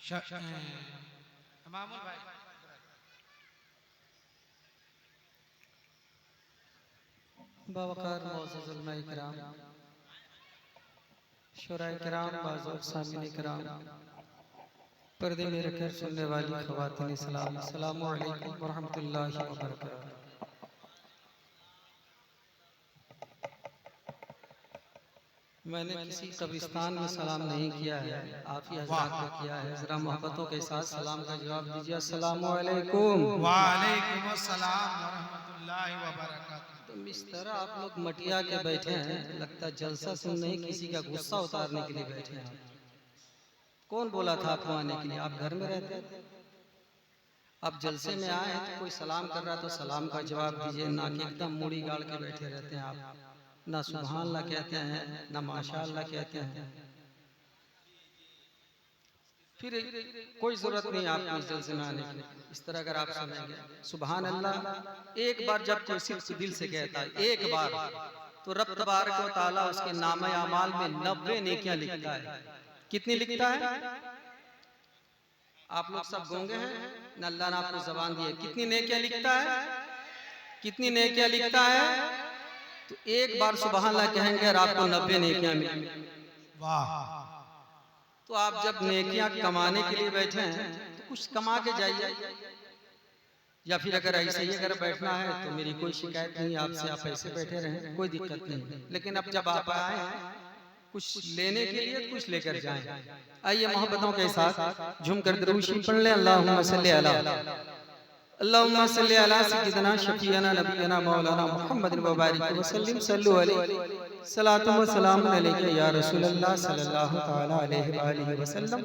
मामूल भाई बावकार मोअज़्ज़ज़ उलमा इकराम, शुराए किराम, बाज़ुर सामीन किराम, पर्दे में रखकर सुनने वाली ख़वातीन इस्लाम, अस्सलामु अलैकुम व रहमतुल्लाहि व बरकातहू। मैंने किसी कब्रिस्तान में सलाम नहीं किया है, आप ही हज़रात ने किया है। ज़रा मोहब्बतों के साथ सलाम का जवाब दीजिए। अस्सलामु अलैकुम। वालेकुम अस्सलाम व रहमतुल्लाहि व बरकातहू। तो इस तरह आप लोग मटिया के बैठे हैं, लगता है जलसा सुनने ही किसी का गुस्सा उतारने के लिए बैठे हैं। कौन बोला था आपको आने के लिए? आप घर में रहते हैं, आप जलसे में आए हैं तो कोई सलाम कर रहा है तो सलाम का जवाब दीजिए, ना कि एकदम मुड़ी गाड़ के बैठे रहते हैं आप। ना सुभान अल्लाह कहते हैं, ना माशा अल्लाह कहते हैं। फिर कोई जरूरत नहीं आपको इस जलसे में आने की। इस तरह अगर आप सुनेंगे सुभान अल्लाह एक बार, जब कोई सिर्फ दिल से कहता है एक बार, तो रब तबारक व तआला उसके नामे अमाल में 90 नेकियां लिखता है। कितनी लिखता है? आप लोग सब गूंगे हैं न, अल्लाह ने आपको जबान दी है। कितनी नेकियां लिखता है? कितनी नेकियां लिखता है? तो एक बार सुभान अल्लाह कहेंगे और आपको 90 नेकियां मिलेंगी। वाह। तो आप जब नेकियां कमाने के लिए बैठे हैं तो कुछ कमा के जाइए, या फिर अगर ऐसे ही अगर बैठना है तो मेरी कोई शिकायत नहीं आपसे, आप ऐसे बैठे रहें, कोई दिक्कत नहीं। लेकिन अब जब आप आए हैं कुछ लेने के लिए, कुछ लेकर जाएं। आइए मोहब्बतों के साथ झूमकर दरूद शरीफ पढ़ लें। अल्लाहुम्मा सल्ली अला अल्लाहुम्मा सल्ली अला सय्यिदना शफीअना नबीना मौलाना मुहम्मद व बारिक व सल्लिम सल्लु अलैहि सलातु व सलाम अलैका या रसूल अल्लाह सल्लल्लाहु तआला अलैहि व आलिहि वसल्लम।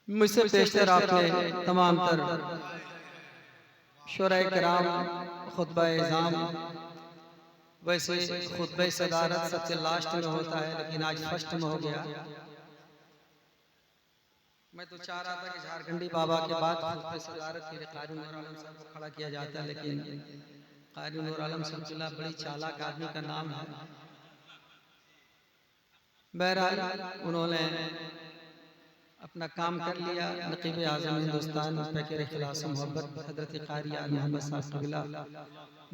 मुझसे पेशतर आपने तमाम तर शुराए किराम खुतबा इज़ाम, वैसे खुतबा सदारत सबसे लास्ट में होता है, लेकिन आज फर्स्ट में हो गया। मैं तो चाह रहा था कि झारखंडी बाबा के बाद खुतबा सदारत के लिए कारी नूर आलम साहब को खड़ा किया जाता है, लेकिन कारी नूर आलम साहब बड़ी चालाक आदमी का नाम है। बहरहाल उन्होंने अपना काम कर लिया। नकीब आज़म हिंदुस्तान फ़कीर इखलास मोहब्बत हज़रत कारी मोहम्मद साहब क़िबला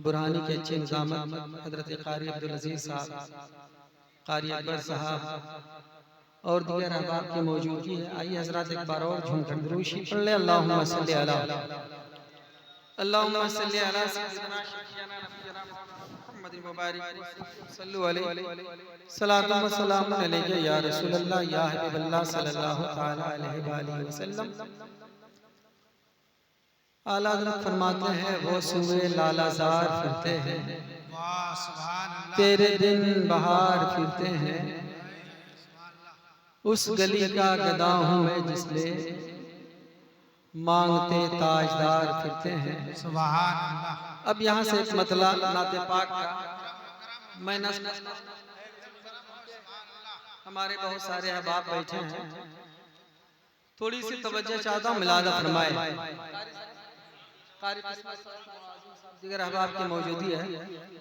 बुरहानी के अच्छे निज़ामत हज़रत कारी अब्दुल अज़ीज़ साहब, कारी अकबर साहब और दीगर अहबाब की मौजूदगी है। आइए हज़रात एक बार और झूमकर दुरूद शरीफ पढ़ लें। अल्लाहुम्मा सल्ली अला अल्लाहुम्मा सल्ली अला सय्यिदना शफीअना नबीना मुहम्मद व बारिक सल्लु अलैहि सलातु व सलाम अलैका या रसूल अल्लाह या हबीब अल्लाह सल्लल्लाहु तआला अलैहि व आलिहि वसल्लम। आला हज़रत फरमाते हैं वो सुबह लालाज़ार फिरते हैं, वाह सुभान अल्लाह। तेरे दिन बहार फिरते हैं, उस गली का गदा हूँ मैं जिसमें मांगते ताजदार फिरते हैं। सुभान अल्लाह। अब यहाँ से एक मतला नाते पाक का मैं हमारे बहुत सारे अहबाब बैठे हैं, थोड़ी सी तवज्जो चाहता हूँ, मिलादा फरमाए। दीगर अहबाब की मौजूदगी है,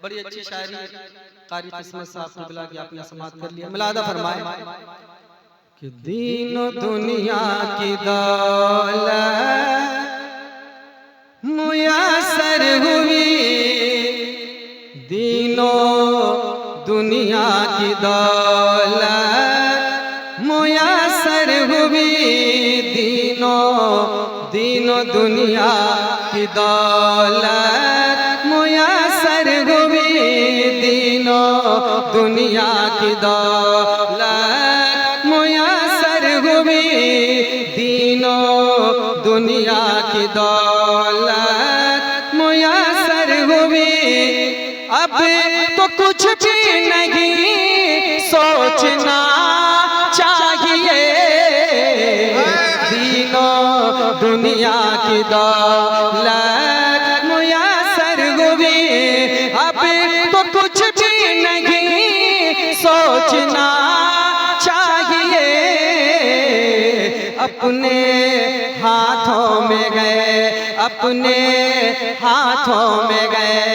बड़ी अच्छी शायरी कारी किस्मत साहब क़िबला की आपने समाअत कर लिया। मिलादा फरमाए कि दीनो दुनिया की दौलत मुयस्सर हुई, दीनो दुनिया की दौलत मुयस्सर हुई, दीनो दुनिया की दौलत मुयस्सर हुई, दीनो दुनिया की दौलत मुयस्सर हुई, दीनो दुनिया की दौलत मुयस्सर हुई। अब तो कुछ भी नहीं सोचना चाहिए, दीनो दुनिया की दौलत मुयस्सर हुई। अब तो कुछ भी नहीं सोचना चाहिए, अपने हाथों में गए, अपने हाथों में गए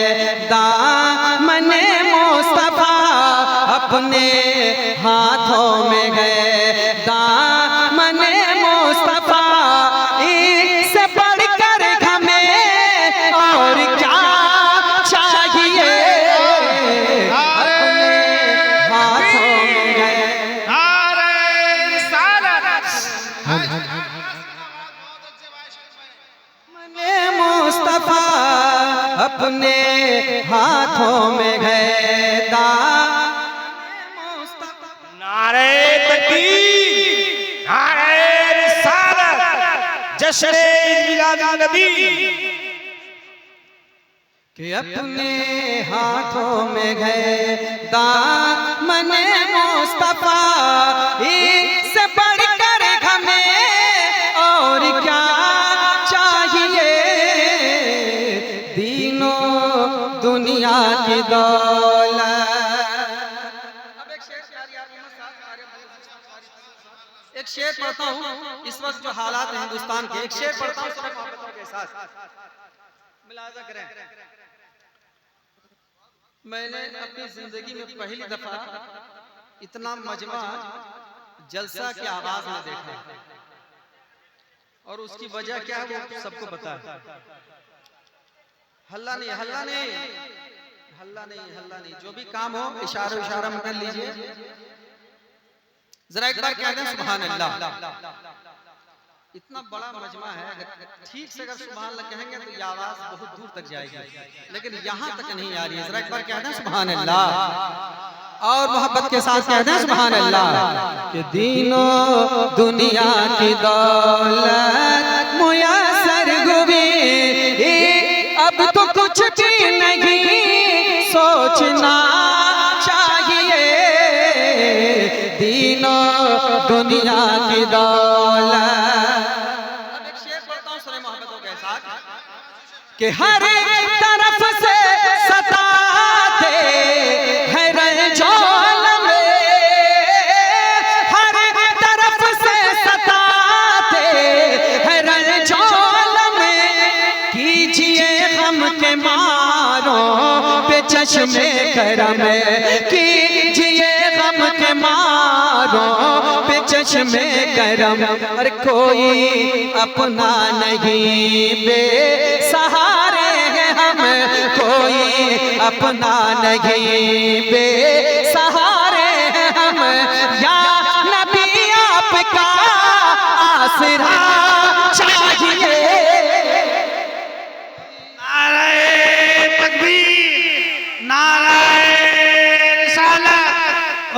दामने मुस्तफा, अपने हाथों में गए दामने नारे तकबीर, नारे रिसालत, जश्न मिलाद नबी। कि अपने हाथों में है दामन मुस्तफा, इससे बढ़कर हमें और क्या चाहिए। दीनों दुनिया की दौलत। एक शेर पढ़ता हूँ, इस वक्त जो हालात हैं हिंदुस्तान के, एक शेर पढ़ता हूँ सूरह मोहब्बतों के साथ मुलाजा करें। मैंने अपनी जिंदगी में पहली दफा इतना मजमा जलसा की आवाज में देखा, और उसकी वजह क्या है वो सबको पता है। हल्ला नहीं, हल्ला नहीं, हल्ला नहीं, हल्ला नहीं। जो भी काम हो इशारा इशारा में कर लीजिए। जरा एक बार कह दें सुभान अल्लाह। इतना बड़ा मजमा है, अगर ठीक से अगर सुभान अल्लाह कहेंगे तो ये आवाज बहुत दूर तक जाएगी, लेकिन यहाँ तक नहीं आ रही है। जरा एक बार कह दें सुभान अल्लाह, और मोहब्बत के साथ कह दें सुभान अल्लाह। कि दीनों दुनिया की दौलत मुयस्सर हुई, अब तो कुछ भी नहीं सोचना चाहिए। दीनों दुनिया की दौलत। कि हर तरफ से सताते हैं रंजोल में, हर तरफ से सताते हैं रंजोल में। कीजिए गम के मारों पे चश्मे करम, कीजिए गम के मारों पे चश्मे करम। और कोई अपना नहीं बेसहारे हैं हम, कोई अपना नहीं बेसहारे हैं हम। या नबी आपका आसरा चाहिए। नारे तकबीर, नारे रिसालत,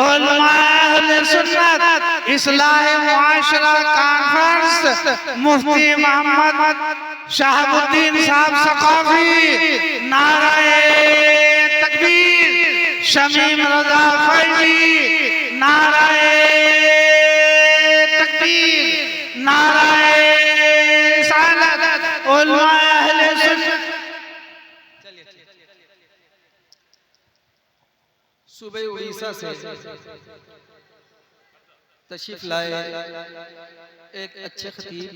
उलमा अहले सुन्नत इस्लाह मुआशरा कॉन्फ्रेंस, मुफ्ती मोहम्मद शहाबुद्दीन साहब सकाफी। नारे तकबीर, शमीम रजा फैजी। नारे तकबीर, नारे रिसालत, उलमा अहले सुन्नत। सुबह उड़ीसा से तशरीफ लाए एक अच्छे खतीब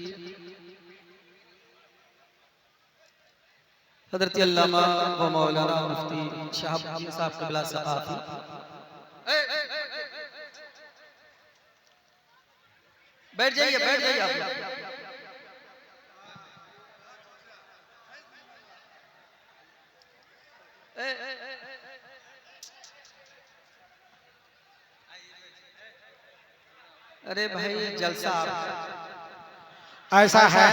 हज़रत अल्लामा व मौलाना मुफ्ती शहाबुद्दीन साहब क़िबला सक़ाफ़ी। बैठ जाइए, बैठ जाइए आप लोग। अरे भाई जलसा ऐसा है,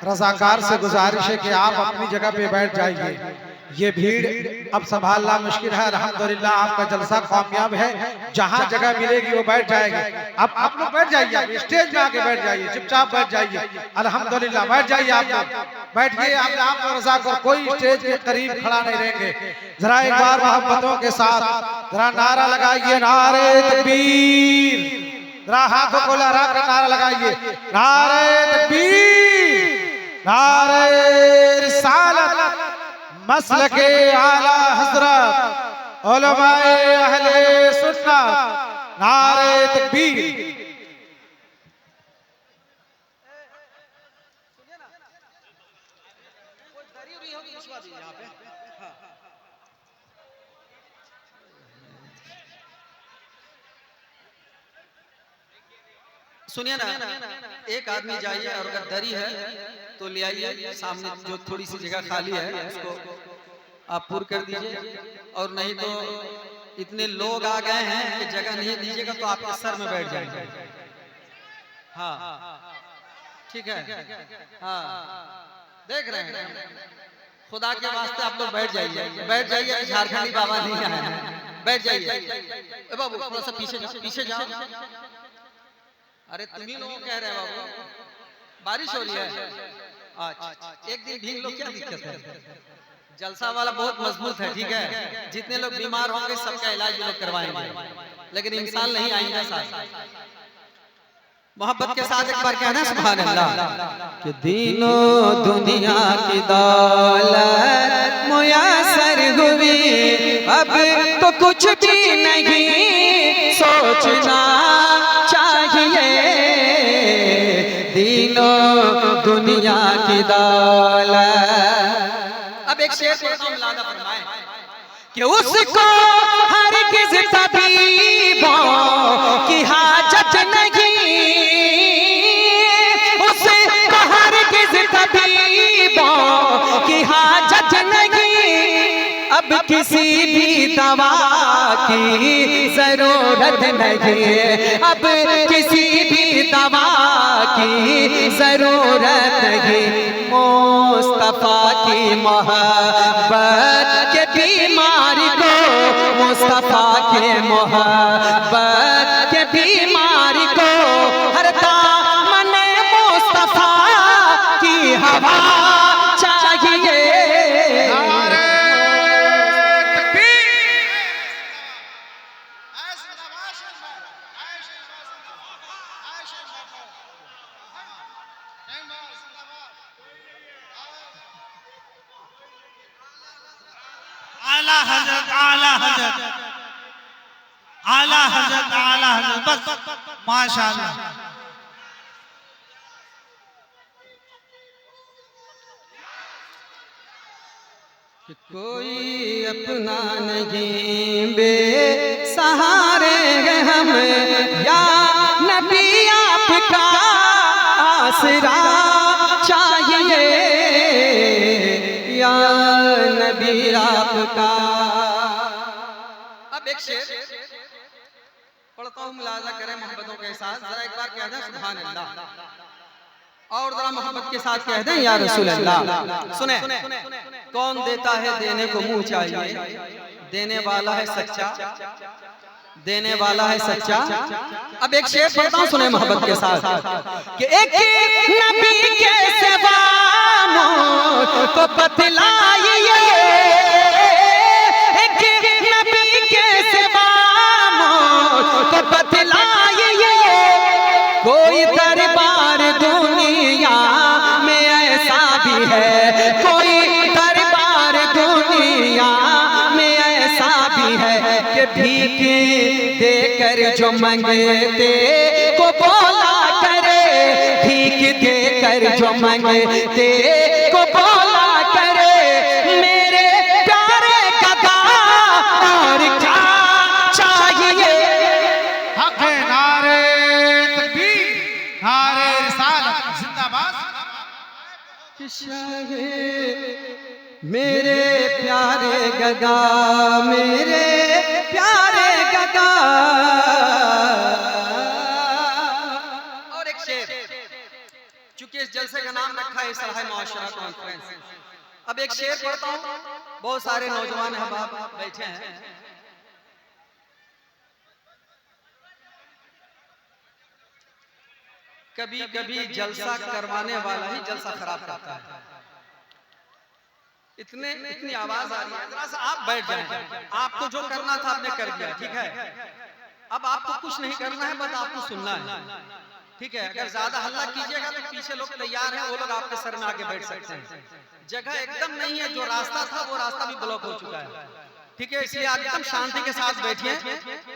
रजाकार से गुजारिश है कि आप अपनी जगह पे बैठ जाइए। ये भीड़ अब संभालना मुश्किल है। अल्हम्दुलिल्लाह आपका जलसा कामयाब है, जहाँ जगह मिलेगी वो बैठ जाएगी। अब आप लोग बैठ जाइए, स्टेज में आके बैठ जाइए, चुपचाप बैठ जाइए। अल्हम्दुलिल्लाह बैठ जाइए, आप लोग बैठिए। आप रजाकार कोई स्टेज के करीब खड़ा नहीं रहेंगे। जरा एक बार मोहब्बतों के साथ जरा नारा लगाइए, नारे तकबीर। जरा हाथों को लहरा कर नारा लगाइए, नारे तकबीर, नारे रिसालत, मसलके आला हज़रत, उलमाए अहले सुन्नत। नारे तकबीर। सुनिए ना, एक आदमी जाइए और अगर दरी है तो ले आइए, सामने जो थोड़ी सी जगह खाली है उसको आप पूर्ण कर दीजिए। और नहीं तो इतने लोग आ गए हैं कि जगह नहीं दीजिएगा तो आपके सर में बैठ जाएंगे। हाँ ठीक है, हाँ देख रहे हैं। खुदा के वास्ते आप लोग बैठ जाइए, बैठ जाइए। झारखंडी बाबा नहीं आए हैं। बैठ जाइए। ए बाबू थोड़ा सा पीछे जाओ, पीछे जाओ। अरे तुम ही लोग कह रहे हैं बाबू, बारिश हो रही है। अच्छा एक दिन भीग लो, क्या दिक्कत है? जलसा वाला बहुत मजबूत है, ठीक है। जितने लोग बीमार होंगे सबका इलाज भी लोग करवाएंगे, लेकिन इंसान नहीं आएंगे साथ। मोहब्बत के साथ एक बार कहना सुभान अल्लाह। कि दीनों दुनिया की दौलत मुयस्सर हुई, अब तो कुछ भी नहीं सोचना चाहिए। दीनों दुनिया की दौलत। अब एक शेर पढ़ता हूं, लादा फरमाए कि उसको हरगिज़ तबीबों की हाजत नहीं, उसको हरगिज़ तबीबों की हाजत नहीं, अब किसी भी दवा की जरूरत नहीं, अब किसी भी दवा की जरूरत नहीं। मुस्तफा की मोहब्बत के बीमारी को, मुस्तफा के मोहब्बत के बीमारी को, हर दामन मुस्तफा की हवा चाहिए। आला हजरत, आला हजरत, आला हजरत, आला हजरत, बस माशाअल्लाह। कि कोई अपना नहीं बेसहारे हैं हम, या नबी आपका आसरा चाहिए, या नबी आपका। अब एक शेर पढ़ता हूँ, मुलाजा करें मोहब्बतों के साथ। जरा एक बार कह दें सुभान अल्लाह, और जरा मोहब्बत के साथ कह दें या रसूल अल्लाह। सुने, कौन देता है देने को मुंह चाहिए, देने वाला है सच्चा, देने वाला है सच्चा। अब एक शेर पढ़ता हूं, सुने मोहब्बत के साथ कि एक नबी के सिवा को बतलाइए, एक नबी के सिवा को बतलाइए, कोई दरबार दुनिया में ऐसा भी है, कोई दरबार दुनिया में ऐसा भी है कि भीख देकर जो मंगते को बोला करे, भीख देकर जो मंगते को बोला करे, मेरे प्यारे गदा और क्या चाहिए। हक है, नारे तकबीर, नारे रिसालत, जिंदाबाद। मेरे प्यारे गदा, मेरे प्यारे गदा। और एक शेर, चूंकि इस जलसे का नाम रखा है इस्लाह मुआशरा कॉन्फ्रेंस। अब एक शेर पढ़ता हूँ, बहुत सारे नौजवान अहबाब बैठे हैं। कभी कभी जलसा करवाने वाला ही जलसा खराब करता है। इतनी आवाज आ रही है, जरा सा आप बैठ जाएं। आपको जो करना था आपने कर दिया, ठीक है। अब आपको कुछ नहीं करना है, बस आपको सुनना है, ठीक है। अगर ज्यादा हल्ला कीजिएगा तो पीछे लोग तैयार हैं, वो लोग आपके सर में आके बैठ सकते हैं। जगह एकदम नहीं है, जो रास्ता था वो रास्ता भी ब्लॉक हो चुका है, ठीक है। इसलिए आप एकदम शांति के साथ बैठिए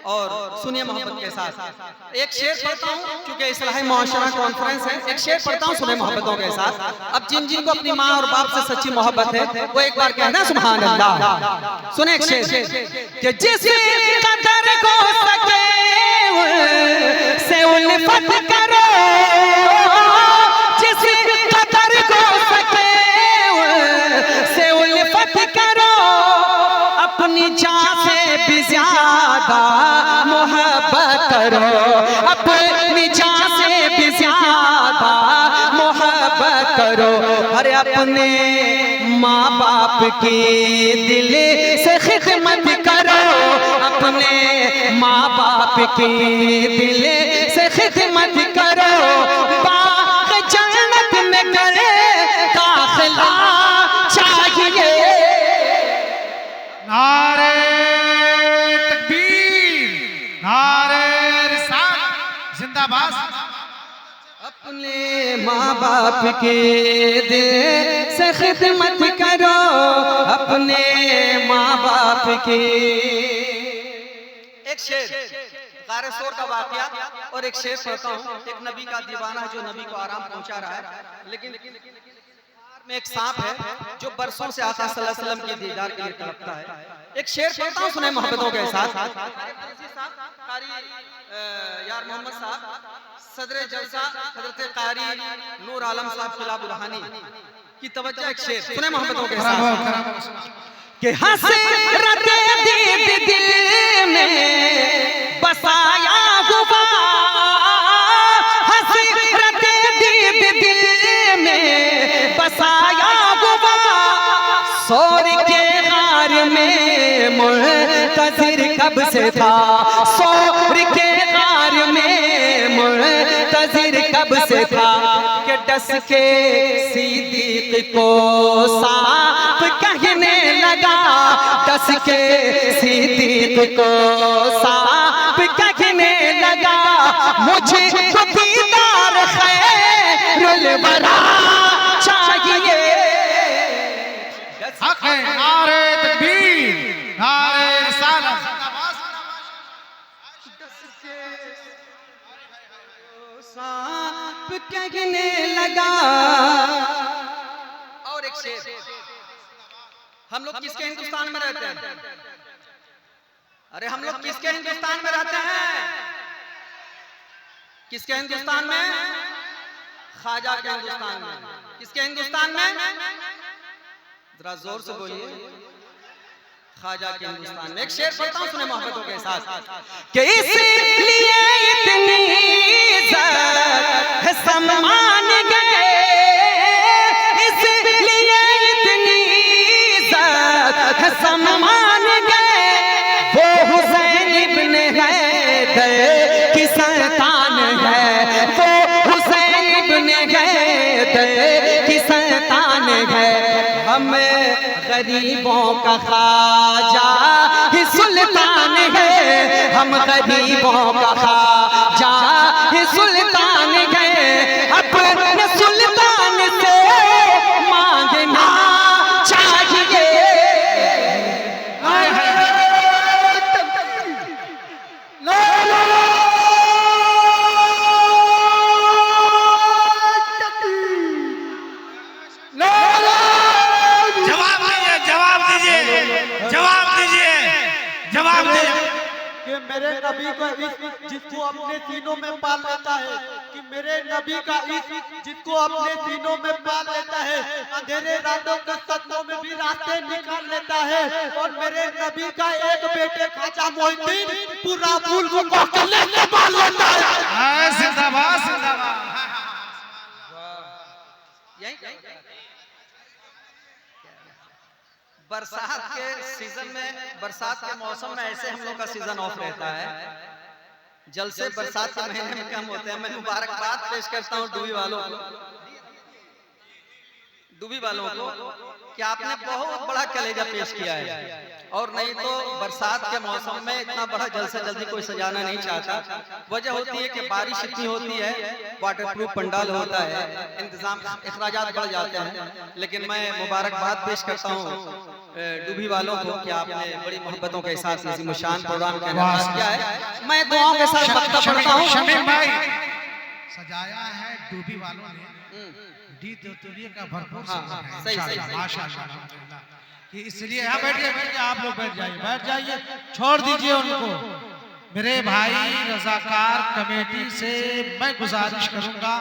और सुनिए मोहब्बत के साथ। एक शेर पढ़ता हूँ, क्योंकि इस्लाह मुआशरा कॉन्फ्रेंस है। एक शेर पढ़ता हूँ, सुनिए मोहब्बतों के साथ। अब जिन जिन को अपनी माँ और बाप से सच्ची मोहब्बत है, वो एक बार कहना सुभान अल्लाह। सुने एक शेर कि जिस कदर को सके से उल्फत करो, जिस कदर को सके से उल्फत करो, अपनी जान से भी ज्यादा मोहब्बत करो, अपनी जान से भी ज्यादा मोहब्बत करो। अरे अपने माँ बाप की दिल से खिदमत करो, अपने माँ बाप की दिल से खिदमत करो, बाग जन्नत में करे दाखिला चाहिए। नारे तकबीर, नारे रिसालत जिंदाबाद। अपने माँ बाप के दिल से खिदमत करो, अपने माँ बाप की। एक शेर गारे सोर का वाकया और एक शेर पढ़ता हूँ। एक नबी का दीवाना जो नबी को आराम पहुंचा रहा है, लेकिन में एक सांप है जो बरसों से आका सल्लल्लाहु अलैहि वसल्लम के दीदार के लिए तड़पता है। एक शेर पढ़ता हूँ, सुने मोहब्बतों के साथ। यार मोहम्मद साहब सदर जलसा हजरत कारी नूर आलम साहब खिलाफ रुहानी की तवज्जो। एक शेर सुने मोहब्बतों के साथ कि हसरत दीद दिल में बसाया हुआ, हसरत दीद दिल में बसाया हुआ, सोर के गार में मुंतज़िर कब से था, सोर के गार में मुंतज़िर कब से था, कि डस के सिद्दीक़ को सांप कहने लगा, डस के सिद्दीक़ को सांप कहने लगा, मुझे तो दीदार खैरुल वरा चाहिए। हक है, नारे तकबीर, नारे रिसालत जिंदाबाद। सांप कहने लगा। और एक शेर, हम लोग किसके हिंदुस्तान में रहते हैं? अरे हम लोग किसके हिंदुस्तान में रहते हैं? किसके हिंदुस्तान में? ख्वाजा के हिंदुस्तान में। किसके हिंदुस्तान में? जरा जोर से बोलिए। ख्वाजा के हिंदुस्तान में। एक शेर पढ़ता हूं, सुने मोहब्बतों के साथ कि इसलिए इतनी इज्जत सम्मान गए, इसलिए इतनी इज्जत सम्मान गए, वो हुसैन इब्न हैदर की संतान है, वो हुसैन इब्न हैदर की संतान है, हमें गरीबों का ख्वाजा ही सुल्तान है, हम गरीबों का ख्वाजा ही सुल्तान है, अपने सुल्तान से मांगना चाहिए। जवाब दीजिए। कि मेरे नबी का इश्क जिसको अपने सीनों में पाल लेता है, कि मेरे नबी का इश्क जिसको अपने सीनों में पाल लेता है, अंधेरे रातों के सदमों में भी रास्ते निकाल लेता है, और मेरे नबी का एक बेटे ख्वाजा मोइनुद्दीन पूरा मुल्क को अकेले संभाल लेता है। जिंदाबाद जिंदाबाद। बरसात के सीजन में, बरसात के मौसम में ऐसे हम लोग का सीजन ऑफ रहता है। जलसे बरसात के महीने में कम होते हैं। मैं मुबारकबाद पेश करता हूँ डूबी वालों को, डूबी वालों को कि आपने बहुत बड़ा कलेजा पेश किया है, और नहीं तो बरसात के मौसम में इतना बड़ा जल्द से जल्दी कोई सजाना नहीं चाहता। वजह होती है कि बारिश इतनी होती है, वाटर प्रूफ पंडाल होता है, इंतजाम अखराजात बढ़ जाते हैं। लेकिन मैं मुबारकबाद पेश करता हूँ डूबी वालों को कि आपने बड़ी मोहब्बतों के साथ शान प्रोग्राम का आगाज किया है। मैं दुआओं के साथ वक्ता पढ़ता हूँ। शमीर भाई सजाया है डूबी वालों ने, डी दोतुरिया का भरपूर सही सही माशाल्लाह कि इसलिए यहाँ बैठिए बैठिए, आप लोग बैठ जाइए, छोड़ दीजिए उनको। मेरे भाई रजाकार कमेटी से मैं गुजारिश करूंगा,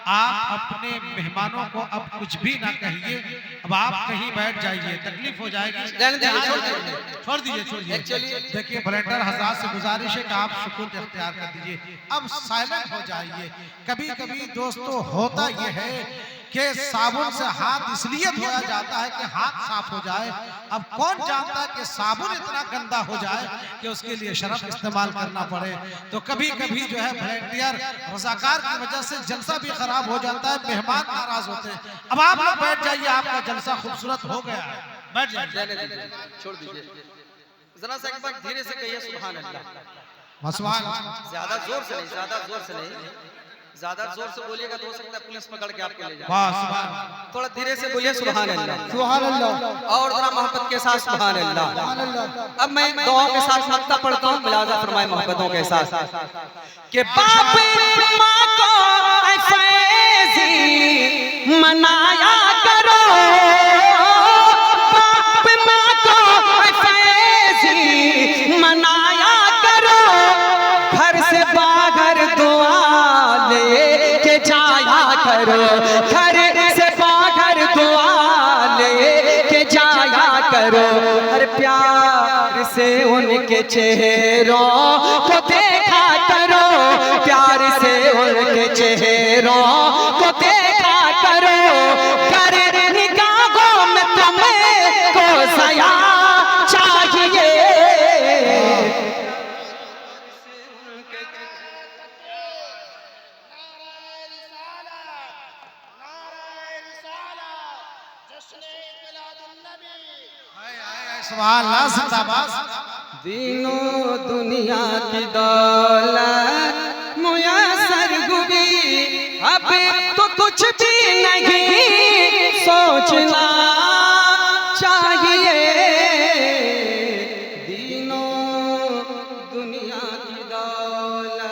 आप अपने मेहमानों को अब कुछ भी ना कहिए, अब आप कहीं बैठ जाइए, तकलीफ हो जाएगी। छोड़ दीजिए। देखिए वॉलंटियर हजरात से गुजारिश है कि आप सुकून इख्तियार कर दीजिए, अब साइलेंट हो जाइए। कभी कभी दोस्तों होता यह है कि साबुन से हाथ इसलिए धोया जाता है कि हाथ साफ हो जाए। अब कौन जानता है कि साबुन इतना गंदा हो जाए कि उसके लिए शरफ इस्तेमाल करना पड़े। तो कभी कभी जो है वॉलंटियर रजाकार की वजह से जलसा भी खराब हो जाता है, मेहमान नाराज होते हैं। अब आप लोग बैठ जाइए, आपका जलसा खूबसूरत हो गया है, बैठ जाइए। छोड़ दीजिए, जरा सा एक बार धीरे से कहिए सुभान अल्लाह। ज्यादा जोर से नहीं, ज्यादा जोर से नहीं, ज्यादा जोर से बोलिएगा तो हो सकता है पुलिस पकड़ के आपको ले जाए। थोड़ा धीरे से बोलिए सुभान अल्लाह, सुभान अल्लाह, और जरा मोहब्बत के साथ सुभान अल्लाह। अब मैं दुआओं के साथ मक्ता पढ़ता हूँ, मुलाजा फरमाए मोहब्बतों के साथ कि बाप माँ को फैज़ी मनाया करो, बाप माँ को फैज़ी मनाया करो, घर से बाहर दुआ लेके जाया करो, घर से बाहर दुआ लेके जाया करो, हर प्यार से उनके चेहरों को देखा करो, प्यार से उनके चेहरों को देखा करो, कर निगाहों में तुम्हें को सया चाहिए। दीनों दुनिया की दौलत मुयस्सर हुई, अब तो कुछ भी नहीं सोचना चाहिए। दीनों दुनिया की दौलत,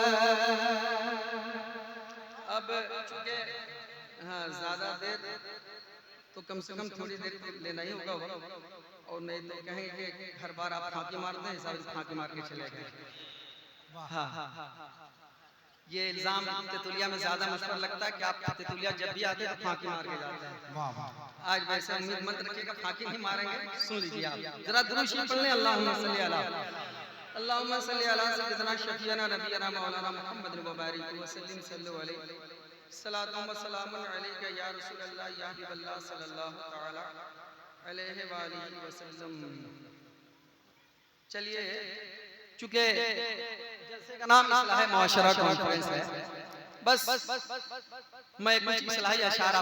अब चूंकि हाँ ज्यादा देर तो कम से कम थोड़ी देर लेना ही होगा, और नहीं तो कहेंगे कि हर बार आप फांकी मार दें, सब फांकी मार के चले गए। हाँ, ये इल्जाम तेतुलिया में ज्यादा मुश्किल लगता है कि आप तेतुलिया जब भी आते हैं तो फांकी मार के जाते हैं। आज वैसे उम्मीद मत रखिएगा फांकी नहीं मारेंगे। सुन लीजिए आप जरा दुरूद शरीफ पढ़ लें, अल्लाहुम्मा सल्ली अला अल्लाहुम्मा सल्ली अला सय्यिदना शफीअना नबियना मौलाना मुहम्मद व बारिक व सल्लिम सल्लल्लाहु अलैहि सलातु व सलामुन अलैका या रसूलल्लाह या हबीबल्लाह सल्लल्लाहु तआला अलैहि वालिहि वसल्लम। चलिए, चूंकि जलसे का नाम इस्लाह मुआशरा कॉन्फ्रेंस है, बस मैं कुछ इस्लाही अशार